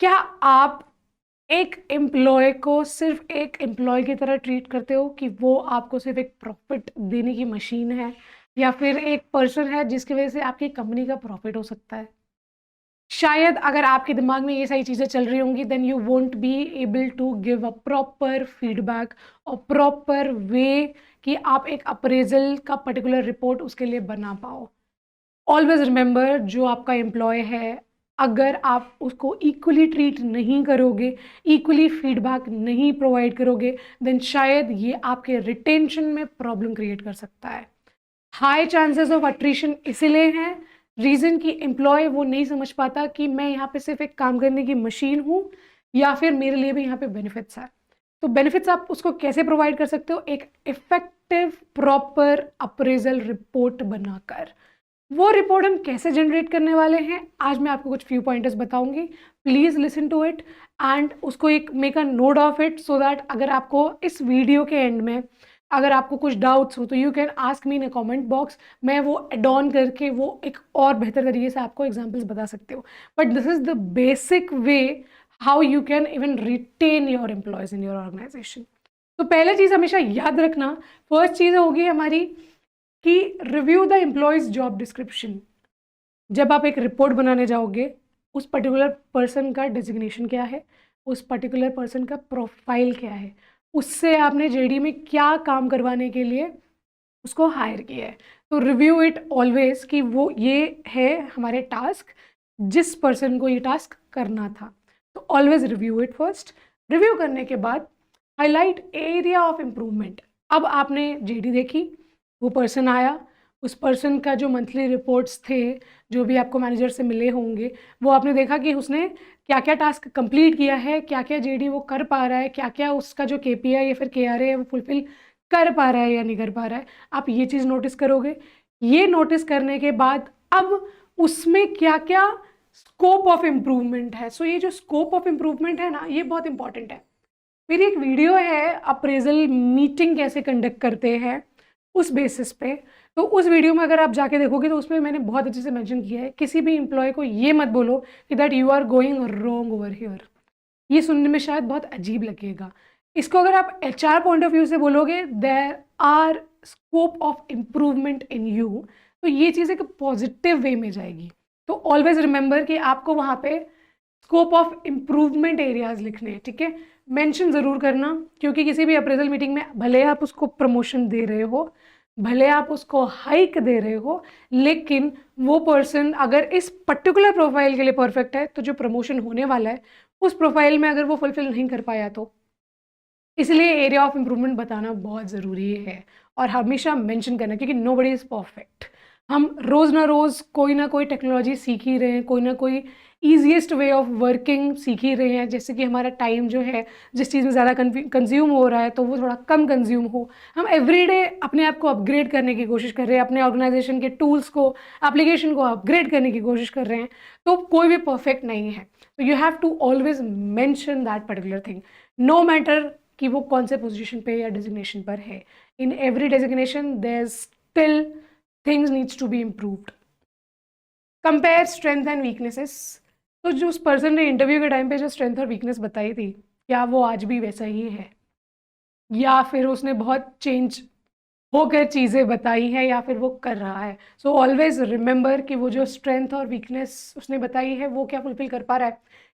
क्या आप एक एम्प्लॉय को सिर्फ एक एम्प्लॉय की तरह ट्रीट करते हो कि वो आपको सिर्फ एक प्रॉफिट देने की मशीन है, या फिर एक पर्सन है जिसकी वजह से आपकी कंपनी का प्रॉफिट हो सकता है? शायद अगर आपके दिमाग में ये सारी चीज़ें चल रही होंगी, then you won't be able to give a proper feedback और प्रॉपर वे कि आप एक अप्रेजल का पर्टिकुलर रिपोर्ट उसके लिए बना पाओ। ऑलवेज रिमेंबर, जो आपका एम्प्लॉय है, अगर आप उसको इक्वली ट्रीट नहीं करोगे, इक्वली फीडबैक नहीं प्रोवाइड करोगे, देन शायद ये आपके रिटेंशन में प्रॉब्लम क्रिएट कर सकता है। हाई चांसेस ऑफ अट्रीशन इसीलिए हैं, रीज़न कि एम्प्लॉय वो नहीं समझ पाता कि मैं यहाँ पे सिर्फ एक काम करने की मशीन हूँ, या फिर मेरे लिए भी यहाँ पे बेनिफिट्स है। तो बेनिफिट्स आप उसको कैसे प्रोवाइड कर सकते हो? एक इफेक्टिव प्रॉपर अप्रेजल रिपोर्ट बनाकर। वो रिपोर्ट हम कैसे जनरेट करने वाले हैं, आज मैं आपको कुछ फ्यू पॉइंटर्स बताऊंगी। Please listen to it and उसको एक make a note of it, so that अगर आपको इस वीडियो के एंड में अगर आपको कुछ डाउट्स हो तो you can ask me in a comment box. मैं वो एड ऑन करके वो एक और बेहतर तरीके से आपको एग्जांपल्स बता सकते हो। But this is the basic way how you can even retain your employees in your organisation. तो पहला चीज़ हमेशा याद रखना, फर्स्ट चीज़ होगी हमारी कि review the employees job description. जब आप एक रिपोर्ट बनाने जाओगे, उस पर्टिकुलर पर्सन का डेजिग्नेशन क्या है, उस पर्टिकुलर पर्सन का प्रोफाइल क्या है, उससे आपने जेडी में क्या काम करवाने के लिए उसको हायर किया है। तो रिव्यू इट ऑलवेज कि वो ये है हमारे टास्क, जिस पर्सन को ये टास्क करना था। तो always review it first. Review करने के बाद हाईलाइट एरिया ऑफ इम्प्रूवमेंट। अब आपने जेडी देखी, वो पर्सन आया, उस पर्सन का जो मंथली रिपोर्ट्स थे, जो भी आपको मैनेजर से मिले होंगे, वो आपने देखा कि उसने क्या क्या टास्क कंप्लीट किया है, क्या क्या जेडी वो कर पा रहा है, क्या क्या उसका जो केपीआई या फिर केआरए है वो फुलफिल कर पा रहा है या नहीं कर पा रहा है। आप ये चीज़ नोटिस करोगे। ये नोटिस करने के बाद अब उसमें क्या क्या स्कोप ऑफ इम्प्रूवमेंट है। सो ये जो स्कोप ऑफ इम्प्रूवमेंट है ना, ये बहुत इंपॉर्टेंट है। मेरी एक वीडियो है अप्रेजल मीटिंग कैसे कंडक्ट करते हैं उस बेसिस पे। तो उस वीडियो में अगर आप जाके देखोगे तो उसमें मैंने बहुत अच्छे से मेंशन किया है, किसी भी एम्प्लॉय को ये मत बोलो कि that you are going wrong over here. ये सुनने में शायद बहुत अजीब लगेगा। इसको अगर आप एचआर पॉइंट ऑफ व्यू से बोलोगे, there are scope of improvement in you, तो ये चीज़ एक पॉजिटिव वे में जाएगी। तो ऑलवेज रिमेंबर कि आपको वहाँ पे स्कोप ऑफ इम्प्रूवमेंट एरियाज लिखने हैं, ठीक है। मेंशन ज़रूर करना, क्योंकि किसी भी अप्रेजल मीटिंग में भले आप उसको प्रमोशन दे रहे हो, भले आप उसको हाइक दे रहे हो, लेकिन वो पर्सन अगर इस पर्टिकुलर प्रोफाइल के लिए परफेक्ट है, तो जो प्रमोशन होने वाला है उस प्रोफाइल में अगर वो फुलफिल नहीं कर पाया तो, इसलिए एरिया ऑफ इम्प्रूवमेंट बताना बहुत ज़रूरी है और हमेशा मेंशन करना, क्योंकि नोबडी इज़ परफेक्ट। हम रोज़ ना कोई टेक्नोलॉजी सीख ही रहे हैं, कोई ना कोई ईजीएस्ट वे ऑफ वर्किंग सीख ही रहे हैं। जैसे कि हमारा टाइम जो है, जिस चीज़ में ज़्यादा कंज्यूम हो रहा है तो वो थोड़ा कम कंज्यूम हो। हम एवरीडे अपने आप को अपग्रेड करने की कोशिश कर रहे हैं, अपने ऑर्गेनाइजेशन के टूल्स को, एप्लीकेशन को अपग्रेड करने की कोशिश कर रहे हैं। तो कोई भी परफेक्ट नहीं है। तो you have to always mention that particular thing, no matter कि वो कौन से पोजीशन पे या डेजिग्नेशन पर है। In every designation there still things needs to be improved. Compare strength and weaknesses. तो जो उस पर्सन ने इंटरव्यू के टाइम पे जो स्ट्रेंथ और वीकनेस बताई थी, क्या वो आज भी वैसा ही है, या फिर उसने बहुत चेंज होकर चीज़ें बताई है, या फिर वो कर रहा है। सो ऑलवेज रिमेंबर कि वो जो स्ट्रेंथ और वीकनेस उसने बताई है वो क्या फुलफिल कर पा रहा है।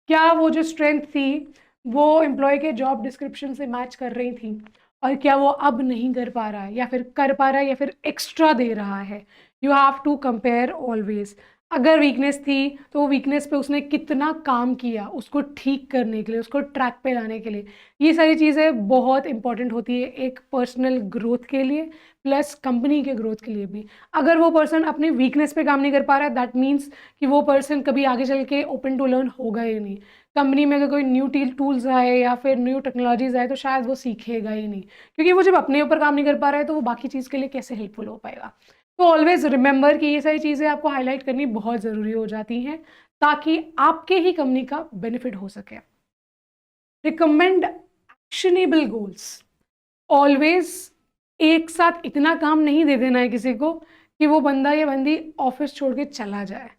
क्या वो जो स्ट्रेंथ थी वो एम्प्लॉय के जॉब डिस्क्रिप्शन से मैच कर रही थी, और क्या वो अब नहीं कर पा रहा है, या फिर कर पा रहा है, या फिर एक्स्ट्रा दे रहा है। You have to compare always. अगर वीकनेस थी तो वो वीकनेस पे उसने कितना काम किया उसको ठीक करने के लिए, उसको ट्रैक पे लाने के लिए। ये सारी चीज़ें बहुत इंपॉर्टेंट होती है एक पर्सनल ग्रोथ के लिए, प्लस कंपनी के ग्रोथ के लिए भी। अगर वो पर्सन अपनी वीकनेस पे काम नहीं कर पा रहा है, दैट मीन्स कि वो पर्सन कभी आगे चल के ओपन टू लर्न होगा ही नहीं। कंपनी में अगर कोई न्यू टूल्स आए या फिर न्यू टेक्नोलॉजीज आए तो शायद वो सीखेगा ही नहीं, क्योंकि वो जब अपने ऊपर काम नहीं कर पा रहा है तो वो बाकी चीज़ के लिए कैसे हेल्पफुल हो पाएगा। तो ऑलवेज रिमेंबर कि ये सारी चीज़ें आपको हाईलाइट करनी बहुत ज़रूरी हो जाती हैं, ताकि आपके ही कंपनी का बेनिफिट हो सके। Recommend actionable goals. ऑलवेज एक साथ इतना काम नहीं दे देना है किसी को कि वो बंदा या बंदी ऑफिस छोड़ के चला जाए।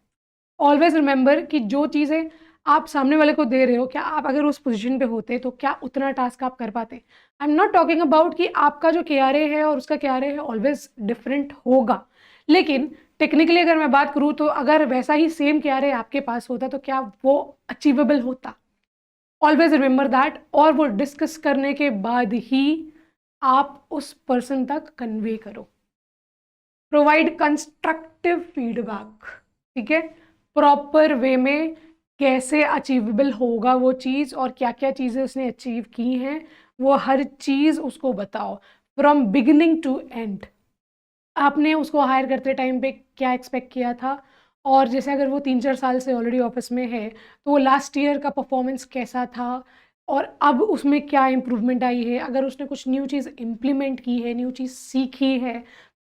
ऑलवेज रिमेंबर कि जो चीज़ें आप सामने वाले को दे रहे हो, क्या आप अगर उस पोजीशन पे होते तो क्या उतना टास्क आप कर पाते? I am not talking about कि आपका जो केआरए है और उसका केआरए है ऑलवेज डिफरेंट होगा, लेकिन टेक्निकली अगर मैं बात करूँ तो अगर वैसा ही सेम केआरए आपके पास होता तो क्या वो अचीवेबल होता? ऑलवेज रिमेंबर दैट, और वो डिस्कस करने के बाद ही आप उस पर्सन तक कन्वे करो। प्रोवाइड कंस्ट्रक्टिव फीडबैक, ठीक है, प्रॉपर वे में कैसे अचीवेबल होगा वो चीज़ और क्या क्या चीज़ें उसने अचीव की हैं, वो हर चीज़ उसको बताओ फ्रॉम बिगिनिंग टू एंड। आपने उसको हायर करते टाइम पे क्या एक्सपेक्ट किया था, और जैसे अगर वो 3-4 साल से ऑलरेडी ऑफिस में है तो वो लास्ट ईयर का परफॉर्मेंस कैसा था और अब उसमें क्या इम्प्रूवमेंट आई है, अगर उसने कुछ न्यू चीज़ इम्प्लीमेंट की है, न्यू चीज़ सीखी है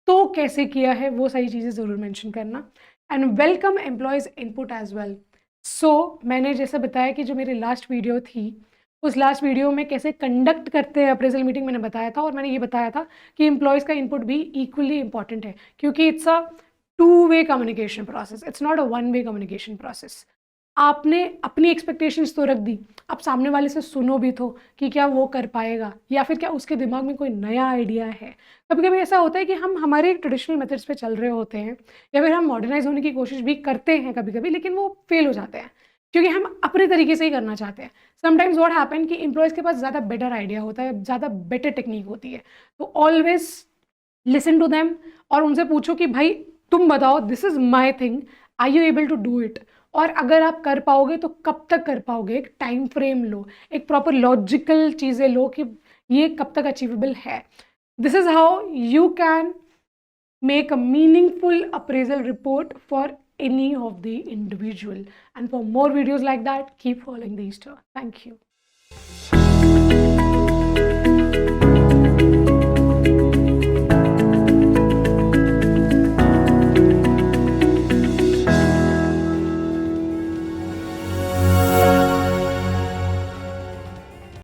तो कैसे किया है, वो सारी चीज़ें ज़रूर मेंशन करना। And welcome employees input as well. So मैंने जैसे बताया कि जो मेरी लास्ट वीडियो थी, उस लास्ट वीडियो में कैसे कंडक्ट करते हैं अप्रेजल मीटिंग मैंने बताया था, और मैंने ये बताया था कि एम्प्लॉयज़ का इनपुट भी इक्वली इंपॉर्टेंट है, क्योंकि it's a two way communication process, it's not a one way communication process. आपने अपनी एक्सपेक्टेशंस तो रख दी, आप सामने वाले से सुनो भी तो कि क्या वो कर पाएगा या फिर क्या उसके दिमाग में कोई नया आइडिया है। कभी कभी ऐसा होता है कि हम हमारे ट्रेडिशनल मेथड्स पे चल रहे होते हैं या फिर हम मॉडर्नाइज होने की कोशिश भी करते हैं कभी कभी, लेकिन वो फेल हो जाते हैं क्योंकि हम अपने तरीके से ही करना चाहते हैं। समटाइम्स व्हाट हैपन कि एम्प्लॉयज़ के पास ज़्यादा बेटर आइडिया होता है, ज़्यादा बेटर टेक्निक होती है, तो ऑलवेज लिसन टू देम और उनसे पूछो कि भाई तुम बताओ, this is my thing, are you able to do it, और अगर आप कर पाओगे तो कब तक कर पाओगे, एक टाइम फ्रेम लो, एक प्रॉपर लॉजिकल चीज़ें लो कि ये कब तक अचीवेबल है। This is how you can make a meaningful appraisal report for any of the individual. And for more videos like that, keep following these two. Thank you.